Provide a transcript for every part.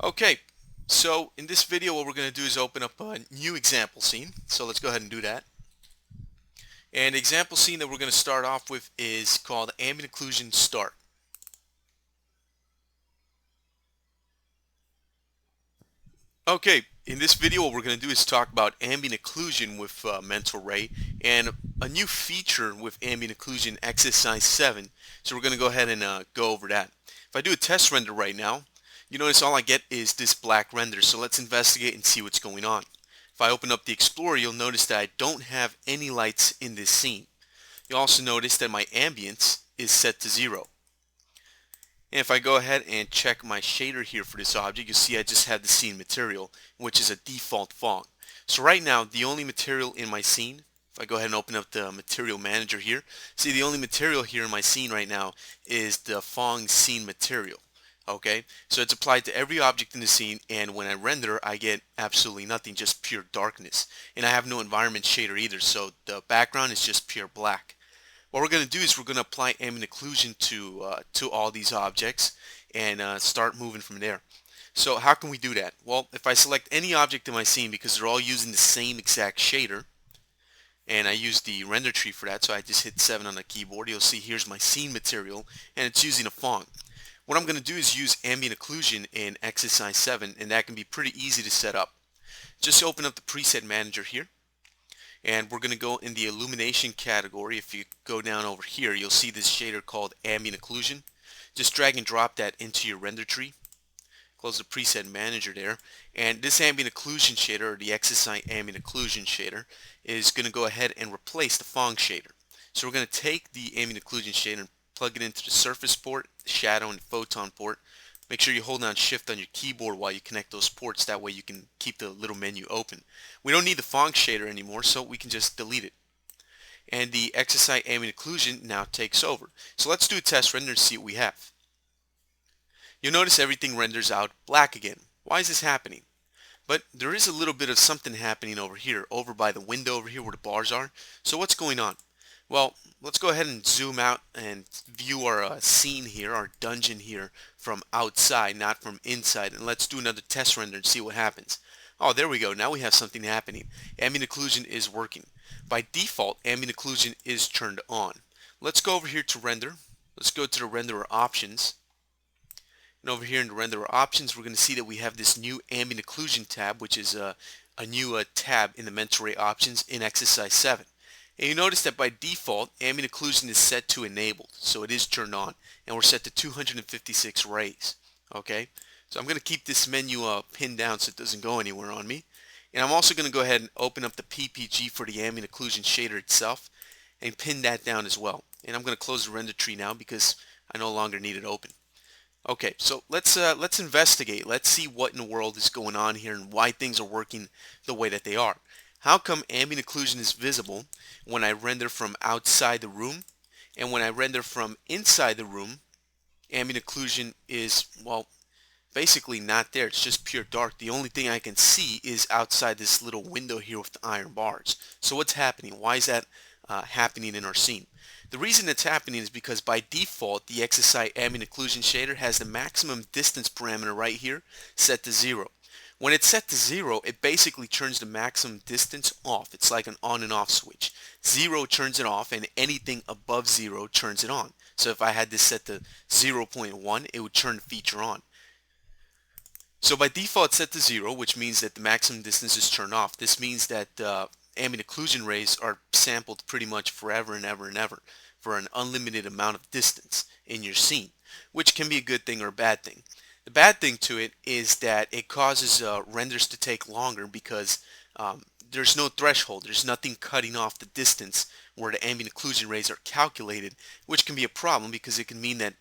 Okay, so in this video what we're going to do is open up a new example scene. So let's go ahead and do that. And the example scene that we're going to start off with is called Ambient Occlusion Start. Okay, in this video what we're going to do is talk about ambient occlusion with mental ray and a new feature with ambient occlusion exercise 7. So we're going to go ahead and go over that. If I do a test render right now, you notice all I get is this black render. So let's investigate and see what's going on. If I open up the Explorer, you'll notice that I don't have any lights in this scene. You'll also notice that my ambience is set to 0. And if I go ahead and check my shader here for this object, you'll see I just have the scene material, which is a default fog. So right now, the only material in my scene, if I go ahead and open up the material manager here, see the only material here in my scene right now is the fog scene material. Okay, so it's applied to every object in the scene, and when I render, I get absolutely nothing, just pure darkness. And I have no environment shader either, so the background is just pure black. What we're going to do is we're going to apply ambient occlusion to all these objects and start moving from there. So how can we do that? Well, if I select any object in my scene, because they're all using the same exact shader, and I use the render tree for that, so I just hit 7 on the keyboard, you'll see here's my scene material, and it's using a fog. What I'm going to do is use ambient occlusion in exercise 7, and that can be pretty easy to set up. Just open up the preset manager here, and we're going to go in the illumination category. If you go down over here, you'll see this shader called ambient occlusion. Just drag and drop that into your render tree. Close the preset manager there, and this ambient occlusion shader, or the exercise ambient occlusion shader, is going to go ahead and replace the fog shader. So we're going to take the ambient occlusion shader and plug it into the surface port, the shadow, and photon port. Make sure you hold down shift on your keyboard while you connect those ports. That way you can keep the little menu open. We don't need the fog shader anymore, so we can just delete it. And the exercise ambient occlusion now takes over. So let's do a test render and see what we have. You'll notice everything renders out black again. Why is this happening? But there is a little bit of something happening over here, over by the window over here where the bars are. So what's going on? Well, let's go ahead and zoom out and view our scene here, our dungeon here, from outside, not from inside. And let's do another test render and see what happens. Oh, there we go. Now we have something happening. Ambient occlusion is working. By default, ambient occlusion is turned on. Let's go over here to render. Let's go to the renderer options. And over here in the renderer options, we're going to see that we have this new Ambient Occlusion tab, which is a new tab in the mental ray options in exercise 7. And you notice that by default, ambient occlusion is set to enabled, so it is turned on, and we're set to 256 rays. Okay, so I'm going to keep this menu pinned down so it doesn't go anywhere on me. And I'm also going to go ahead and open up the PPG for the ambient occlusion shader itself and pin that down as well. And I'm going to close the render tree now because I no longer need it open. Okay, so let's investigate. Let's see what in the world is going on here and why things are working the way that they are. How come ambient occlusion is visible when I render from outside the room, and when I render from inside the room, ambient occlusion is, well, basically not there. It's just pure dark. The only thing I can see is outside this little window here with the iron bars. So what's happening? Why is that happening in our scene? The reason it's happening is because by default, the exercise ambient occlusion shader has the maximum distance parameter right here set to 0. When it's set to 0, it basically turns the maximum distance off. It's like an on and off switch. 0 turns it off, and anything above 0 turns it on. So if I had this set to 0.1, it would turn the feature on. So by default it's set to 0, which means that the maximum distance is turned off. This means that ambient occlusion rays are sampled pretty much forever and ever and ever for an unlimited amount of distance in your scene, which can be a good thing or a bad thing. The bad thing to it is that it causes renders to take longer because there's no threshold. There's nothing cutting off the distance where the ambient occlusion rays are calculated, which can be a problem because it can mean that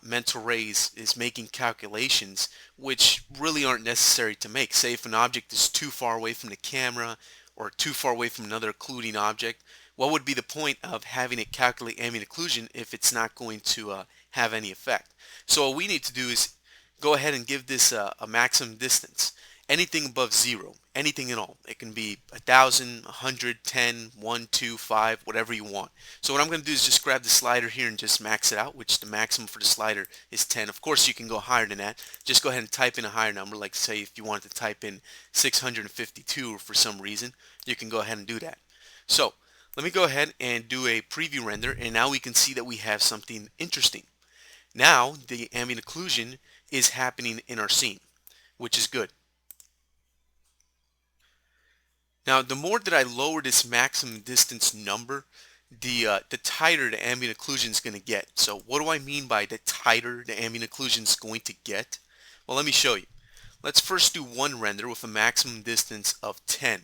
mental rays is making calculations which really aren't necessary to make. Say if an object is too far away from the camera or too far away from another occluding object, what would be the point of having it calculate ambient occlusion if it's not going to have any effect? So what we need to do is go ahead and give this a maximum distance. anything above 0, anything at all. It can be 1,000, 100, 10, 1, 2, 5, whatever you want. So what I'm going to do is just grab the slider here and just max it out, which the maximum for the slider is 10. Of course, you can go higher than that. Just go ahead and type in a higher number, like say if you wanted to type in 652 for some reason, you can go ahead and do that. So let me go ahead and do a preview render, and now we can see that we have something interesting. Now the ambient occlusion is happening in our scene, which is good. Now, the more that I lower this maximum distance number, the tighter the ambient occlusion is going to get. So what do I mean by the tighter the ambient occlusion is going to get? Well, let me show you. Let's first do one render with a maximum distance of 10.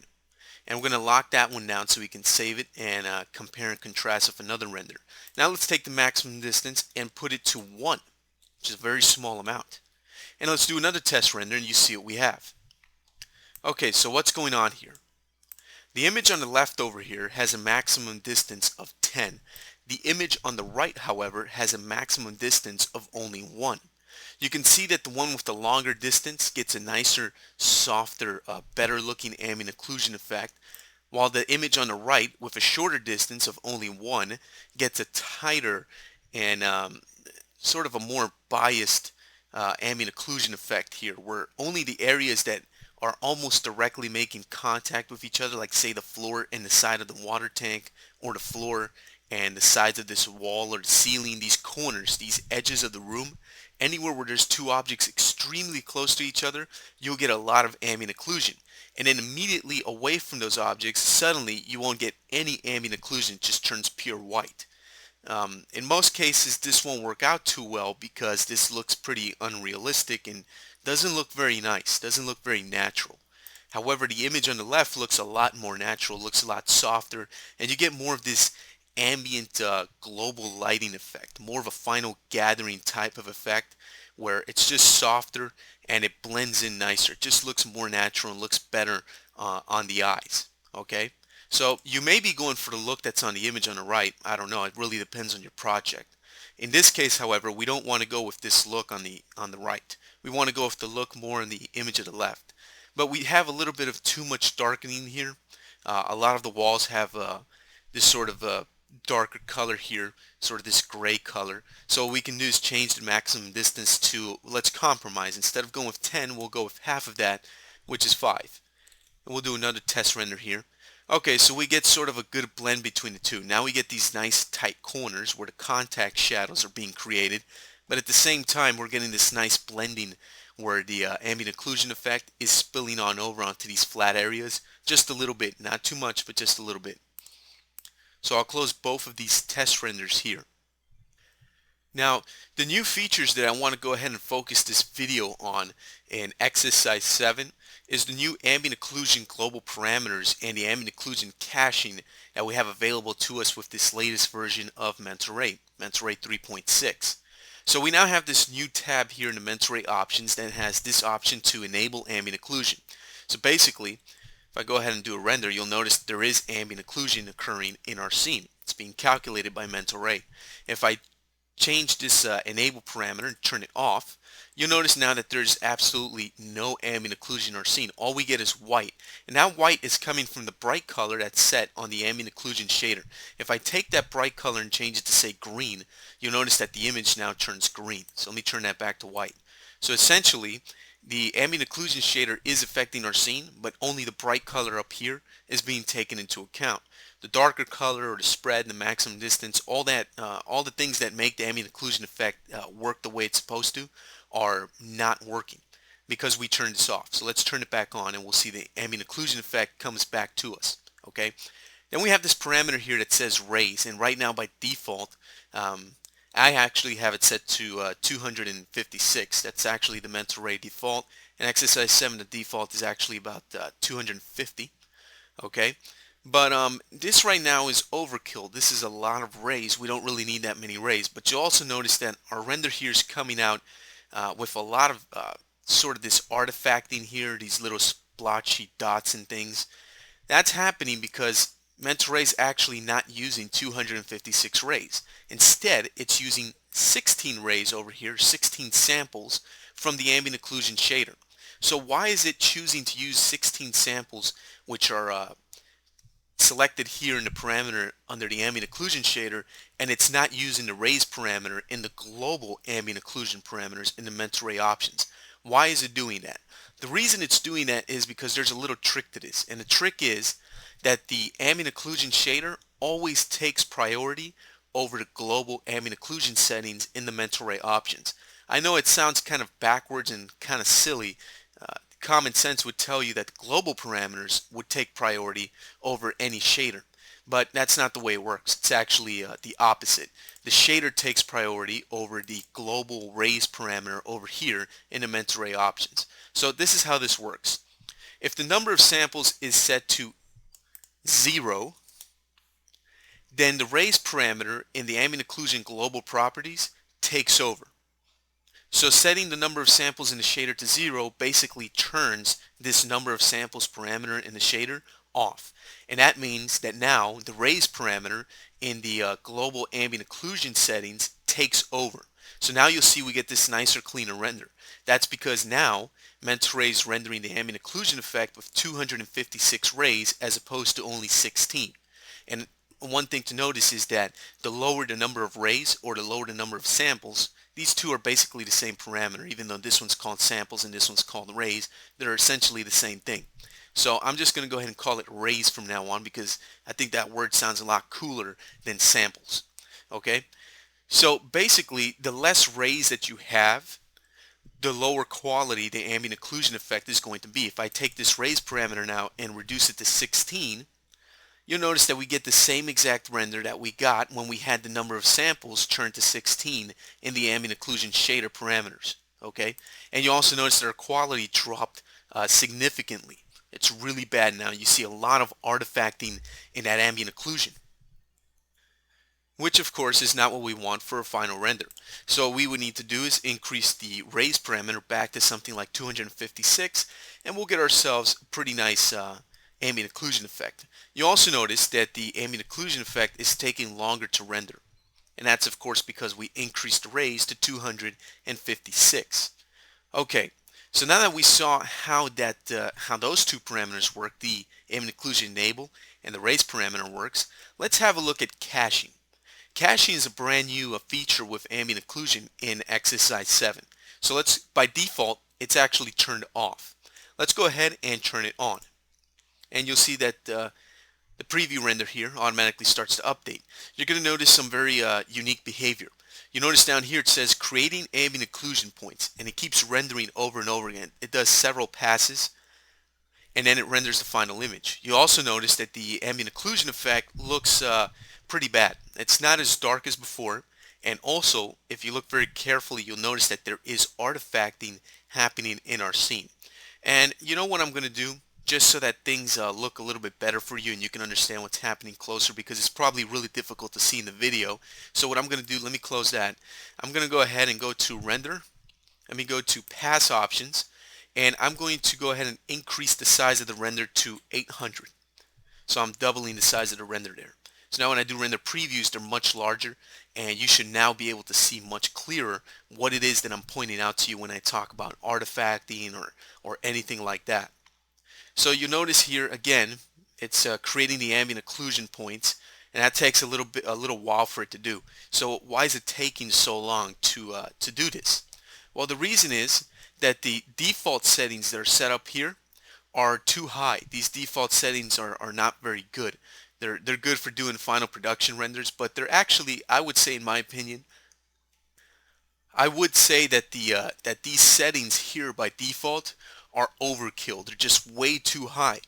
And we're going to lock that one down so we can save it and compare and contrast with another render. Now let's take the maximum distance and put it to 1, which is a very small amount. And let's do another test render and you see what we have. Okay, so what's going on here? The image on the left over here has a maximum distance of 10. The image on the right, however, has a maximum distance of only 1. You can see that the one with the longer distance gets a nicer, softer, better looking ambient occlusion effect, while the image on the right with a shorter distance of only 1 gets a tighter and sort of a more biased ambient occlusion effect here, where only the areas that are almost directly making contact with each other, like say the floor and the side of the water tank, or the floor and the sides of this wall or the ceiling, these corners, these edges of the room, anywhere where there's two objects extremely close to each other, you'll get a lot of ambient occlusion. And then immediately away from those objects, suddenly you won't get any ambient occlusion, it just turns pure white. In most cases, this won't work out too well because this looks pretty unrealistic and doesn't look very nice, doesn't look very natural. However, the image on the left looks a lot more natural, looks a lot softer, and you get more of this ambient global lighting effect, more of a final gathering type of effect where it's just softer and it blends in nicer. It just looks more natural and looks better on the eyes. Okay? So you may be going for the look that's on the image on the right. I don't know. It really depends on your project. In this case, however, we don't want to go with this look on the right. We want to go with the look more on the image of the left. But we have a little bit of too much darkening here. A lot of the walls have this sort of darker color here, sort of this gray color. So what we can do is change the maximum distance to, let's compromise. Instead of going with 10, we'll go with half of that, which is 5. And we'll do another test render here. Okay, so we get sort of a good blend between the two. Now we get these nice tight corners where the contact shadows are being created, but at the same time we're getting this nice blending where the ambient occlusion effect is spilling on over onto these flat areas just a little bit, not too much, but just a little bit. So I'll close both of these test renders here. Now, the new features that I want to go ahead and focus this video on in exercise 7 is the new ambient occlusion global parameters and the ambient occlusion caching that we have available to us with this latest version of Mental Ray 3.6. So we now have this new tab here in the Mental Ray options that has this option to enable ambient occlusion. So basically, if I go ahead and do a render, you'll notice there is ambient occlusion occurring in our scene. It's being calculated by Mental Ray. If I change this enable parameter and turn it off, you'll notice now that there's absolutely no ambient occlusion in our scene. All we get is white, and that white is coming from the bright color that's set on the ambient occlusion shader. If I take that bright color and change it to say green, you'll notice that the image now turns green. So let me turn that back to white. So essentially, the ambient occlusion shader is affecting our scene, but only the bright color up here is being taken into account. The darker color or the spread, the maximum distance, all the things that make the ambient occlusion effect work the way it's supposed to are not working because we turned this off. So let's turn it back on and we'll see the ambient occlusion effect comes back to us. Okay. Then we have this parameter here that says raise, and right now by default I actually have it set to 256. That's actually the Mental Ray default, and exercise 7 the default is actually about 250. Okay. But this right now is overkill. This is a lot of rays. We don't really need that many rays. But you'll also notice that our render here is coming out with a lot of sort of this artifacting here, these little splotchy dots and things. That's happening because Mental Ray is actually not using 256 rays. Instead, it's using 16 rays over here, 16 samples from the ambient occlusion shader. So why is it choosing to use 16 samples, which are selected here in the parameter under the ambient occlusion shader, and it's not using the raise parameter in the global ambient occlusion parameters in the mental ray options? Why is it doing that? The reason it's doing that is because there's a little trick to this, and the trick is that the ambient occlusion shader always takes priority over the global ambient occlusion settings in the mental ray options. I know it sounds kind of backwards and kind of silly. Common sense would tell you that the global parameters would take priority over any shader, but that's not the way it works. It's actually the opposite. The shader takes priority over the global raise parameter over here in the mental ray options. So this is how this works. If the number of samples is set to 0, then the raise parameter in the ambient occlusion global properties takes over. So setting the number of samples in the shader to 0 basically turns this number of samples parameter in the shader off. And that means that now the raise parameter in the global ambient occlusion settings takes over. So now you'll see we get this nicer, cleaner render. That's because now mental ray is rendering the ambient occlusion effect with 256 rays as opposed to only 16. And one thing to notice is that the lower the number of rays or the lower the number of samples, these two are basically the same parameter. Even though this one's called samples and this one's called rays, they're essentially the same thing. So I'm just going to go ahead and call it rays from now on because I think that word sounds a lot cooler than samples. Okay? So basically, the less rays that you have, the lower quality the ambient occlusion effect is going to be. If I take this rays parameter now and reduce it to 16, you'll notice that we get the same exact render that we got when we had the number of samples turned to 16 in the ambient occlusion shader parameters. Okay, and you also notice that our quality dropped significantly. It's really bad now. You see a lot of artifacting in that ambient occlusion, which of course is not what we want for a final render. So what we would need to do is increase the raise parameter back to something like 256, and we'll get ourselves a pretty nice ambient occlusion effect. You also notice that the ambient occlusion effect is taking longer to render, and that's of course because we increased the raise to 256. Okay, so now that we saw how those two parameters work, the ambient occlusion enable and the raise parameter works, let's have a look at caching. Caching is a brand new feature with ambient occlusion in exercise 7. So by default, it's actually turned off. Let's go ahead and turn it on. And you'll see that the preview render here automatically starts to update. You're going to notice some very unique behavior. You notice down here it says creating ambient occlusion points, and it keeps rendering over and over again. It does several passes, and then it renders the final image. You also notice that the ambient occlusion effect looks pretty bad. It's not as dark as before, and also if you look very carefully, you'll notice that there is artifacting happening in our scene. And you know what I'm going to do? Just so that things look a little bit better for you and you can understand what's happening closer, because it's probably really difficult to see in the video. So what I'm going to do, let me close that. I'm going to go ahead and go to render. Let me go to pass options, and I'm going to go ahead and increase the size of the render to 800. So I'm doubling the size of the render there. So now when I do render previews, they're much larger, and you should now be able to see much clearer what it is that I'm pointing out to you when I talk about artifacting or anything like that. So you notice here again, it's creating the ambient occlusion points, and that takes a little while for it to do. So why is it taking so long to do this? Well, the reason is that the default settings that are set up here are too high. These default settings are not very good. They're good for doing final production renders, but they're actually, I would say in my opinion, I would say that that these settings here by default are overkill. They're just way too high.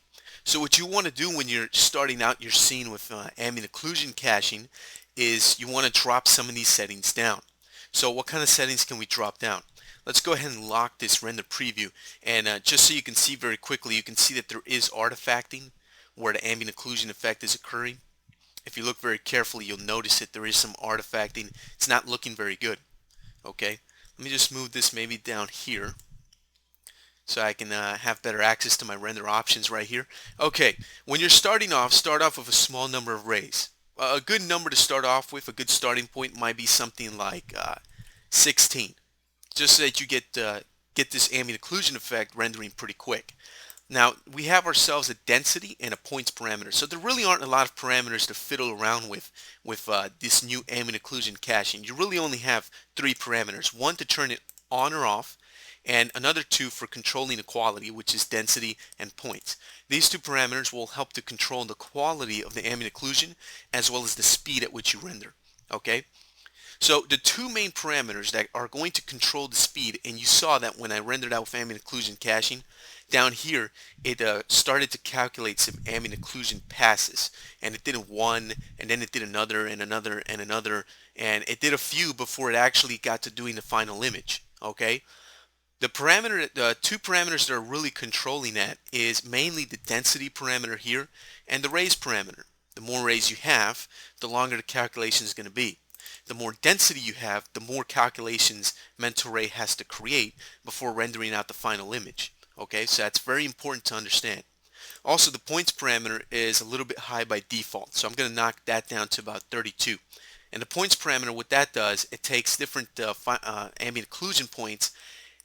So what you want to do when you're starting out your scene with ambient occlusion caching is you want to drop some of these settings down. So what kind of settings can we drop down? Let's go ahead and lock this render preview, and just so you can see very quickly, you can see that there is artifacting where the ambient occlusion effect is occurring. If you look very carefully, you'll notice that there is some artifacting. It's not looking very good. Okay, let me just move this maybe down here so I can have better access to my render options right here. Okay, when you're starting off, start off with a small number of rays. A good number to start off with, a good starting point might be something like 16, just so that you get get this ambient occlusion effect rendering pretty quick. Now, we have ourselves a density and a points parameter. So there really aren't a lot of parameters to fiddle around with this new ambient occlusion caching. You really only have three parameters. One to turn it on or off, and another two for controlling the quality, which is density and points. These two parameters will help to control the quality of the ambient occlusion as well as the speed at which you render. Okay? So the two main parameters that are going to control the speed, and you saw that when I rendered out with ambient occlusion caching, down here it started to calculate some ambient occlusion passes, and it did one, and then it did another, and another, and another, and it did a few before it actually got to doing the final image. Okay? The two parameters that are really controlling that is mainly the density parameter here and the raise parameter. The more raise you have, the longer the calculation is going to be. The more density you have, the more calculations Mental Ray has to create before rendering out the final image. Okay, so that's very important to understand. Also, the points parameter is a little bit high by default, so I'm going to knock that down to about 32. And the points parameter, what that does, it takes different ambient occlusion points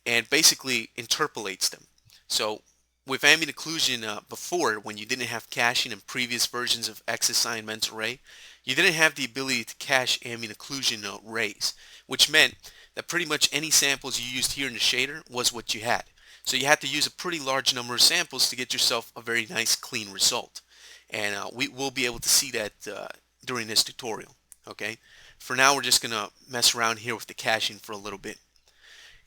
and basically interpolates them. So with ambient occlusion before, when you didn't have caching in previous versions of XSI and Mental Ray, you didn't have the ability to cache ambient occlusion rays, which meant that pretty much any samples you used here in the shader was what you had. So you had to use a pretty large number of samples to get yourself a very nice clean result. And we will be able to see that during this tutorial. Okay. For now, we're just going to mess around here with the caching for a little bit.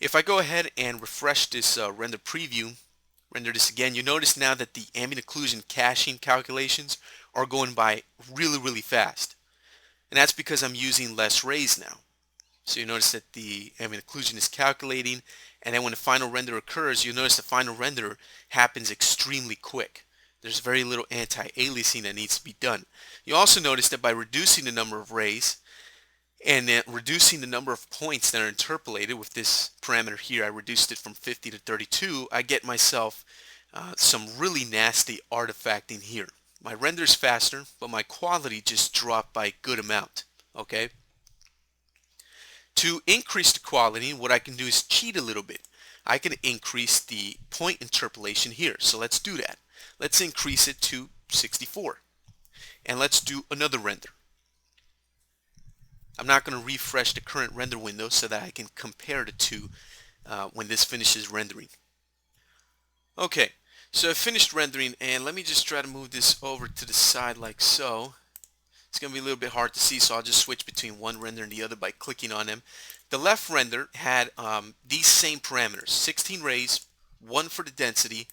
If I go ahead and refresh this render preview, render this again, you notice now that the ambient occlusion caching calculations are going by really fast. And that's because I'm using less rays now. So you notice that the ambient occlusion is calculating, and then when the final render occurs, you notice the final render happens extremely quick. There's very little anti-aliasing that needs to be done. You also notice that by reducing the number of rays and reducing the number of points that are interpolated with this parameter here, I reduced it from 50 to 32, I get myself some really nasty artifacting here. My render's faster, but my quality just dropped by a good amount. Okay? To increase the quality, what I can do is cheat a little bit. I can increase the point interpolation here. So let's do that. Let's increase it to 64. And let's do another render. I'm not going to refresh the current render window so that I can compare the two when this finishes rendering. Okay, so I finished rendering, and let me just try to move this over to the side like so. It's going to be a little bit hard to see, so I'll just switch between one render and the other by clicking on them. The left render had these same parameters, 16 rays, 1 for the density,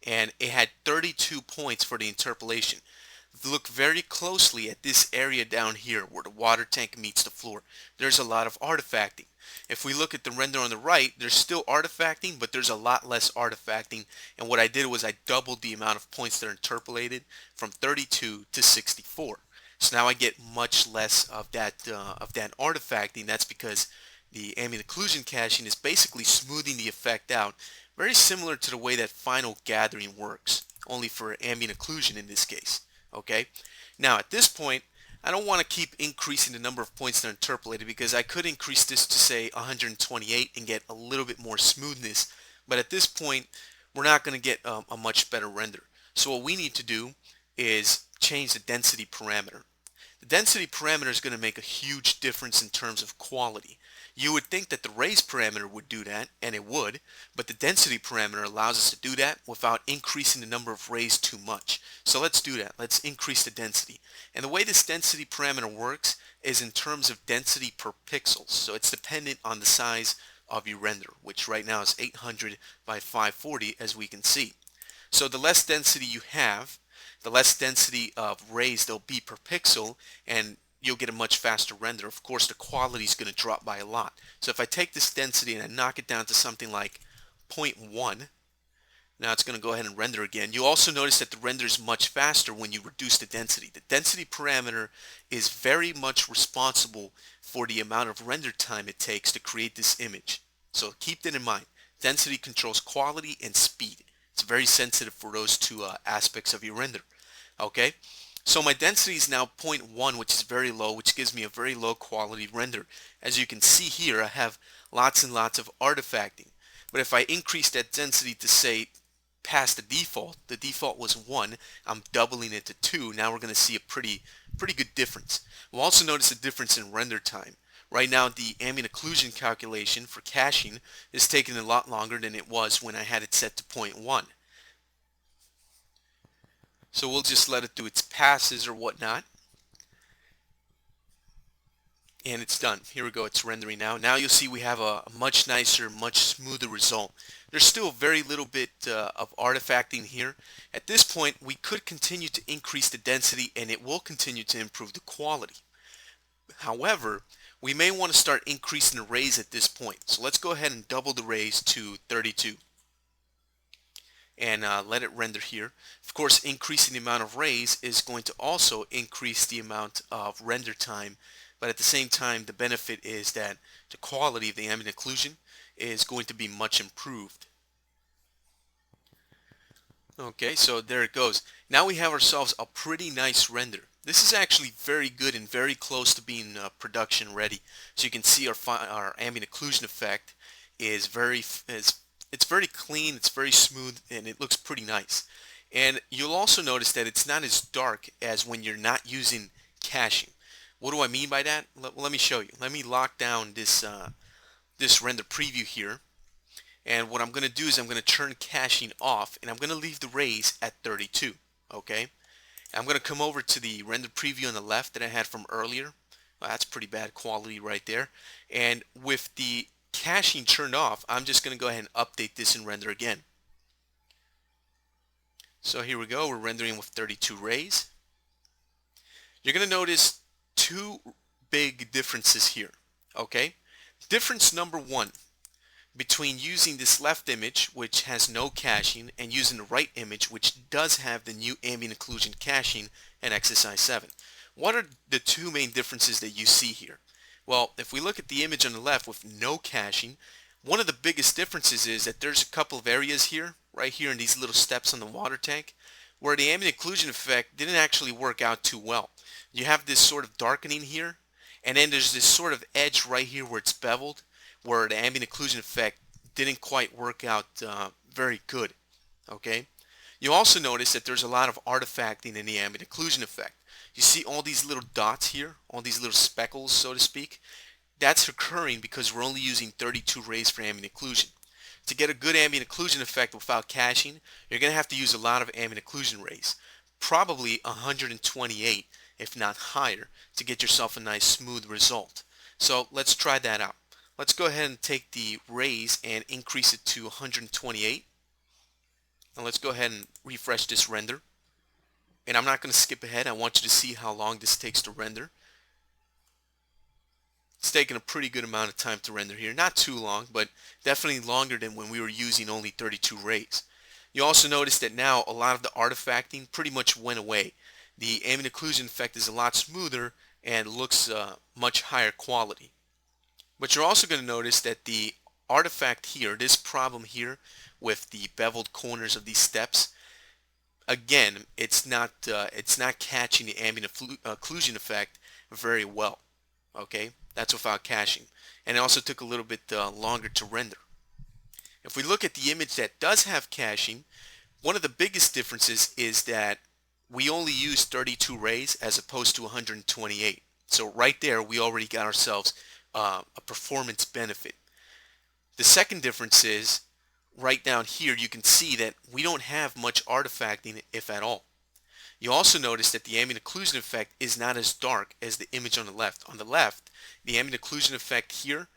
and it had 32 points for the interpolation. Look very closely at this area down here where the water tank meets the floor. There's a lot of artifacting. If we look at the render on the right, there's still artifacting, but there's a lot less artifacting. And what I did was I doubled the amount of points that are interpolated from 32 to 64. So now I get much less of that artifacting. That's because the ambient occlusion caching is basically smoothing the effect out, very similar to the way that final gathering works, only for ambient occlusion in this case. Okay. Now at this point, I don't want to keep increasing the number of points that are interpolated because I could increase this to say 128 and get a little bit more smoothness. But at this point, we're not going to get a much better render. So what we need to do is change the density parameter. The density parameter is going to make a huge difference in terms of quality. You would think that the raise parameter would do that, and it would, but the density parameter allows us to do that without increasing the number of rays too much. So let's do that. Let's increase the density. And the way this density parameter works is in terms of density per pixel. So it's dependent on the size of your render, which right now is 800 by 540, as we can see. So the less density you have, the less density of rays there'll be per pixel, and you'll get a much faster render. Of course, the quality is going to drop by a lot. So if I take this density and I knock it down to something like 0.1, now it's going to go ahead and render again. You'll also notice that the render is much faster when you reduce the density. The density parameter is very much responsible for the amount of render time it takes to create this image. So keep that in mind. Density controls quality and speed. It's very sensitive for those two aspects of your render. Okay, so my density is now 0.1, which is very low, which gives me a very low quality render. As you can see here, I have lots and lots of artifacting. But if I increase that density to say past the default was 1, I'm doubling it to 2. Now we're going to see a pretty good difference. We'll also notice a difference in render time. Right now the ambient occlusion calculation for caching is taking a lot longer than it was when I had it set to 0.1. So we'll just let it do its passes or whatnot. And it's done. Here we go, it's rendering now. Now you'll see we have a much nicer, much smoother result. There's still very little bit of artifacting here. At this point, we could continue to increase the density and it will continue to improve the quality. However, we may want to start increasing the rays at this point. So let's go ahead and double the rays to 32. And let it render here. Of course, increasing the amount of rays is going to also increase the amount of render time. But at the same time, the benefit is that the quality of the ambient occlusion is going to be much improved. Okay, so there it goes. Now we have ourselves a pretty nice render. This is actually very good and very close to being production ready. So you can see our ambient occlusion effect is it's very clean, it's very smooth, and it looks pretty nice. And you'll also notice that it's not as dark as when you're not using caching. What do I mean by that? Let me show you. Let me lock down this this render preview here. And what I'm going to do is I'm going to turn caching off, and I'm going to leave the rays at 32. Okay. I'm going to come over to the render preview on the left that I had from earlier. Well, that's pretty bad quality right there. And with the caching turned off, I'm just going to go ahead and update this and render again. So here we go. We're rendering with 32 rays. You're going to notice two big differences here. Okay, difference number one between using this left image, which has no caching, and using the right image, which does have the new ambient occlusion caching and XSI 7. What are the two main differences that you see here? Well, if we look at the image on the left with no caching, one of the biggest differences is that there's a couple of areas here, right here in these little steps on the water tank, where the ambient occlusion effect didn't actually work out too well. You have this sort of darkening here, and then there's this sort of edge right here where it's beveled, where the ambient occlusion effect didn't quite work out very good. Okay, you also notice that there's a lot of artifacting in the ambient occlusion effect. You see all these little dots here, all these little speckles, so to speak. That's occurring because we're only using 32 rays for ambient occlusion. To get a good ambient occlusion effect without caching, you're going to have to use a lot of ambient occlusion rays, probably 128 if not higher, to get yourself a nice smooth result. So let's try that out. Let's go ahead and take the rays and increase it to 128. And let's go ahead and refresh this render. And I'm not going to skip ahead. I want you to see how long this takes to render. It's taking a pretty good amount of time to render here. Not too long, but definitely longer than when we were using only 32 rays. You also notice that now a lot of the artifacting pretty much went away. The ambient occlusion effect is a lot smoother and looks much higher quality. But you're also going to notice that the artifact here, this problem here with the beveled corners of these steps, again, it's not catching the ambient occlusion effect very well. Okay, that's without caching, and it also took a little bit longer to render. If we look at the image that does have caching, one of the biggest differences is that we only use 32 rays as opposed to 128. So right there, we already got ourselves a performance benefit. The second difference is right down here, you can see that we don't have much artifacting, if at all. You also notice that the ambient occlusion effect is not as dark as the image on the left. On the left, the ambient occlusion effect here,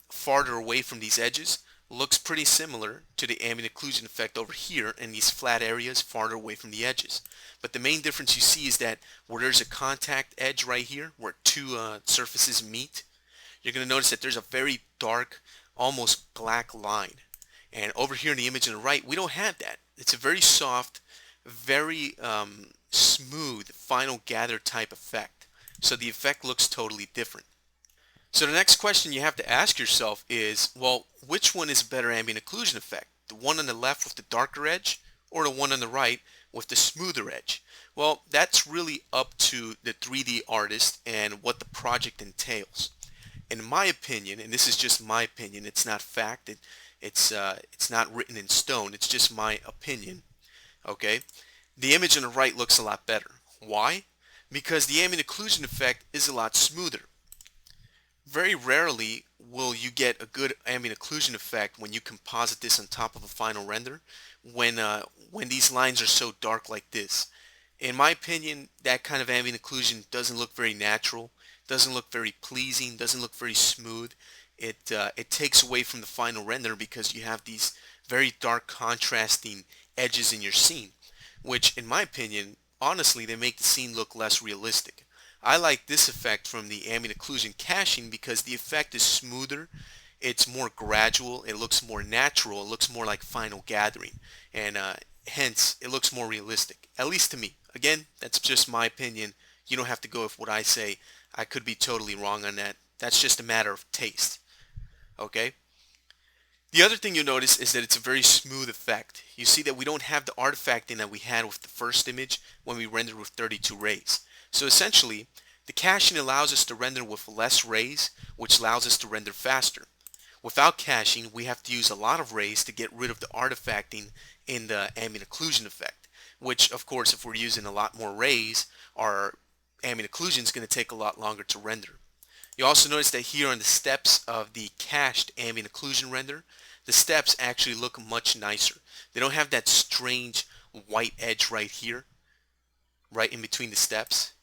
farther away from these edges, looks pretty similar to the ambient occlusion effect over here in these flat areas farther away from the edges. But the main difference you see is that where there's a contact edge right here, where two surfaces meet, you're going to notice that there's a very dark, almost black line. And over here in the image on the right, we don't have that. It's a very soft, very smooth final gather type effect. So the effect looks totally different. So the next question you have to ask yourself is, well, which one is a better ambient occlusion effect? The one on the left with the darker edge, or the one on the right with the smoother edge? Well, that's really up to the 3D artist and what the project entails. In my opinion, and this is just my opinion, it's not fact, It's not written in stone. It's just my opinion. Okay, the image on the right looks a lot better. Why? Because the ambient occlusion effect is a lot smoother. Very rarely will you get a good ambient occlusion effect when you composite this on top of a final render when these lines are so dark like this. In my opinion, that kind of ambient occlusion doesn't look very natural, doesn't look very pleasing, doesn't look very smooth. It takes away from the final render because you have these very dark contrasting edges in your scene, which in my opinion, honestly, they make the scene look less realistic. I like this effect from the ambient occlusion caching because the effect is smoother, it's more gradual, it looks more natural, it looks more like final gathering, and hence it looks more realistic, at least to me. Again, that's just my opinion. You don't have to go with what I say. I could be totally wrong on that. That's just a matter of taste. Okay? The other thing you'll notice is that it's a very smooth effect. You see that we don't have the artifacting that we had with the first image when we rendered with 32 rays. So essentially, the caching allows us to render with less rays, which allows us to render faster. Without caching, we have to use a lot of rays to get rid of the artifacting in the ambient occlusion effect, which of course if we're using a lot more rays, our ambient occlusion is going to take a lot longer to render. You also notice that here on the steps of the cached ambient occlusion render, the steps actually look much nicer. They don't have that strange white edge right here, right in between the steps.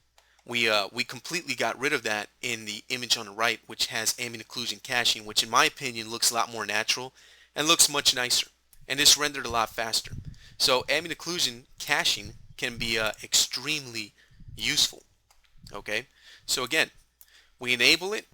We completely got rid of that in the image on the right, which has ambient occlusion caching, which in my opinion looks a lot more natural and looks much nicer. And this rendered a lot faster. So ambient occlusion caching can be extremely useful. Okay, so again, we enable it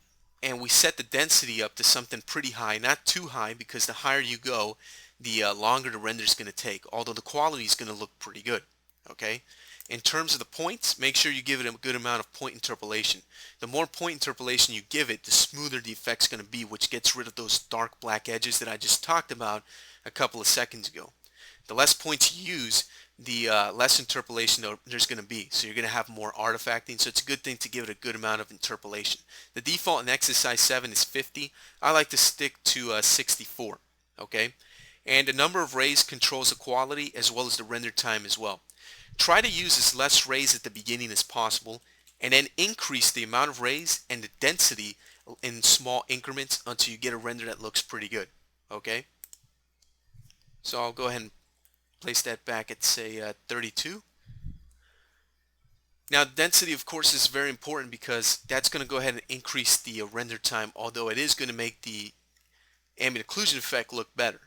and we set the density up to something pretty high, not too high, because the higher you go, the longer the render is going to take, although the quality is going to look pretty good. Okay, in terms of the points, make sure you give it a good amount of point interpolation. The more point interpolation you give it, the smoother the effect's going to be, which gets rid of those dark black edges that I just talked about a couple of seconds ago. The less points you use, the less interpolation there's going to be. So you're going to have more artifacting. So it's a good thing to give it a good amount of interpolation. The default in exercise 7 is 50. I like to stick to 64. Okay, and the number of rays controls the quality as well as the render time as well. Try to use as less rays at the beginning as possible, and then increase the amount of rays and the density in small increments until you get a render that looks pretty good. Okay, so I'll go ahead and place that back at say 32. Now density of course is very important because that's going to go ahead and increase the render time, although it is going to make the ambient occlusion effect look better.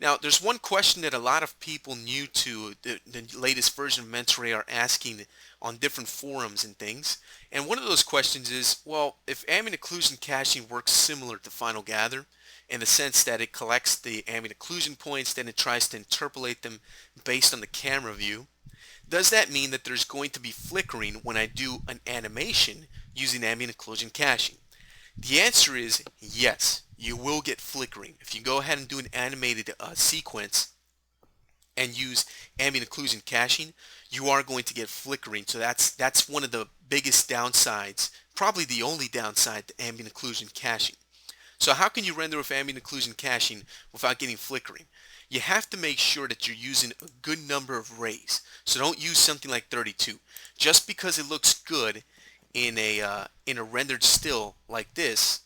Now there's one question that a lot of people new to the latest version of Mental Ray are asking on different forums and things, and one of those questions is, well, if ambient occlusion caching works similar to Final Gather in the sense that it collects the ambient occlusion points, then it tries to interpolate them based on the camera view, does that mean that there's going to be flickering when I do an animation using ambient occlusion caching? The answer is yes, you will get flickering. If you go ahead and do an animated sequence and use ambient occlusion caching, you are going to get flickering. So that's one of the biggest downsides, probably the only downside to ambient occlusion caching. So how can you render with ambient occlusion caching without getting flickering? You have to make sure that you're using a good number of rays. So don't use something like 32. Just because it looks good in a rendered still like this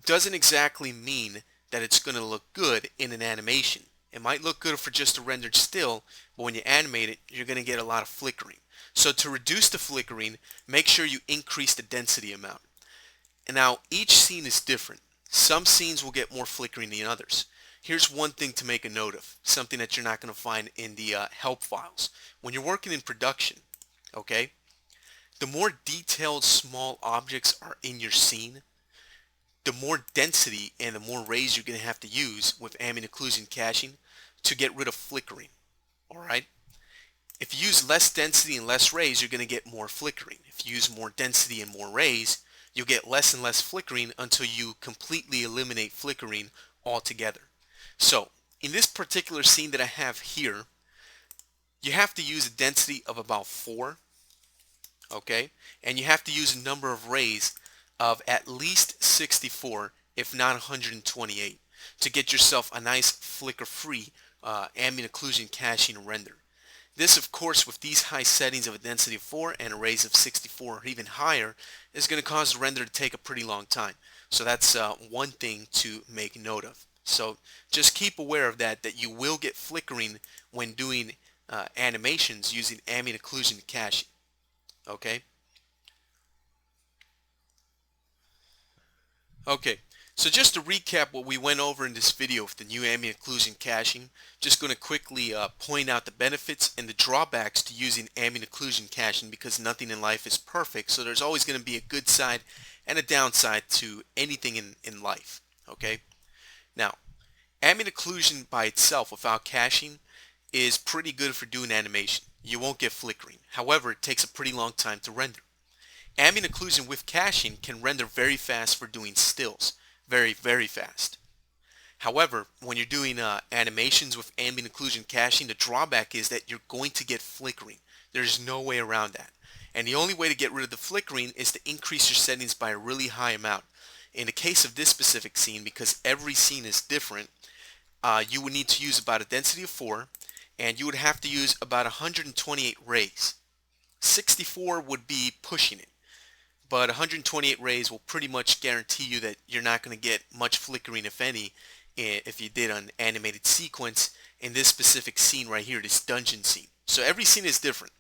doesn't exactly mean that it's going to look good in an animation. It might look good for just a rendered still, but when you animate it, you're going to get a lot of flickering. So to reduce the flickering, make sure you increase the density amount. And now each scene is different. Some scenes will get more flickering than others. Here's one thing to make a note of, something that you're not going to find in the help files. When you're working in production, okay, the more detailed small objects are in your scene, the more density and the more rays you're going to have to use with ambient occlusion caching to get rid of flickering. Alright? If you use less density and less rays, you're going to get more flickering. If you use more density and more rays, you'll get less and less flickering until you completely eliminate flickering altogether. So, in this particular scene that I have here, you have to use a density of about 4, okay? And you have to use a number of rays of at least 64, if not 128. to get yourself a nice flicker-free ambient occlusion caching render. This, of course, with these high settings of a density of 4 and arrays of 64 or even higher, is going to cause the render to take a pretty long time. So that's one thing to make note of. So just keep aware of that you will get flickering when doing animations using ambient occlusion caching. Okay? Okay, so just to recap what we went over in this video with the new ambient occlusion caching, just going to quickly point out the benefits and the drawbacks to using ambient occlusion caching, because nothing in life is perfect, so there's always going to be a good side and a downside to anything in life. Okay, now ambient occlusion by itself without caching is pretty good for doing animation. You won't get flickering. However, it takes a pretty long time to render. Ambient occlusion with caching can render very fast for doing stills. Very, very fast. However, when you're doing animations with ambient occlusion caching, the drawback is that you're going to get flickering. There's no way around that. And the only way to get rid of the flickering is to increase your settings by a really high amount. In the case of this specific scene, because every scene is different, you would need to use about a density of 4, and you would have to use about 128 rays. 64 would be pushing it, but 128 rays will pretty much guarantee you that you're not going to get much flickering, if any, if you did an animated sequence in this specific scene right here, this dungeon scene. So every scene is different.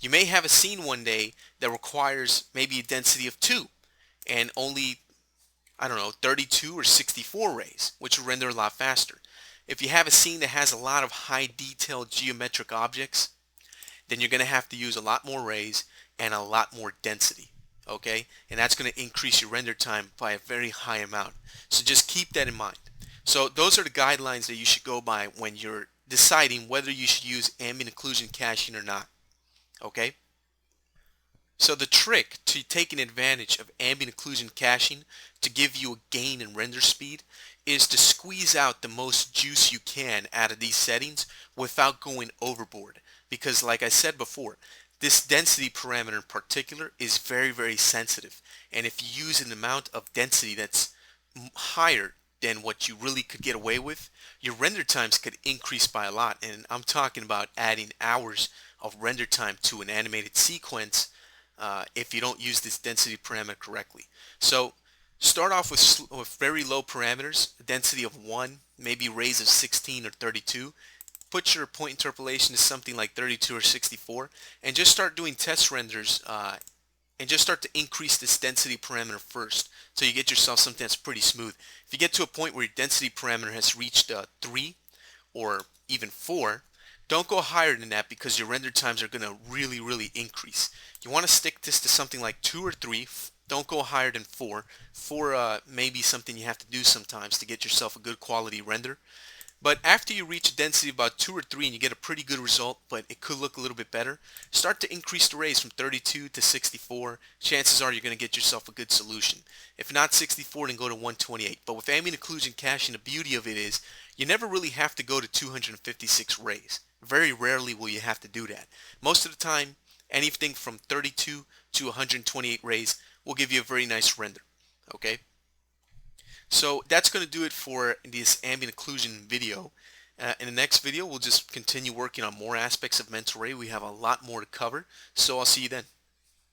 You may have a scene one day that requires maybe a density of 2 and only, I don't know, 32 or 64 rays, which will render a lot faster. If you have a scene that has a lot of high detailed geometric objects, then you're going to have to use a lot more rays and a lot more density. Okay, and that's going to increase your render time by a very high amount. So just keep that in mind. So those are the guidelines that you should go by when you're deciding whether you should use ambient occlusion caching or not. Okay, so the trick to taking advantage of ambient occlusion caching to give you a gain in render speed is to squeeze out the most juice you can out of these settings without going overboard, because like I said before, this density parameter in particular is very, very sensitive, and if you use an amount of density that's higher than what you really could get away with, your render times could increase by a lot. And I'm talking about adding hours of render time to an animated sequence if you don't use this density parameter correctly. So start off with very low parameters, a density of 1, maybe rays of 16 or 32. Put your point interpolation to something like 32 or 64, and just start doing test renders and just start to increase this density parameter first, so you get yourself something that's pretty smooth. If you get to a point where your density parameter has reached 3 or even 4, don't go higher than that, because your render times are going to really, really increase. You want to stick this to something like 2 or 3. Don't go higher than 4. 4 may be something you have to do sometimes to get yourself a good quality render. But after you reach a density of about 2 or 3 and you get a pretty good result, but it could look a little bit better, start to increase the rays from 32 to 64. Chances are you're going to get yourself a good solution. If not 64, then go to 128. But with ambient occlusion caching, the beauty of it is you never really have to go to 256 rays. Very rarely will you have to do that. Most of the time, anything from 32 to 128 rays will give you a very nice render. Okay? So that's going to do it for this ambient occlusion video. In the next video, we'll just continue working on more aspects of mental ray. We have a lot more to cover, so I'll see you then.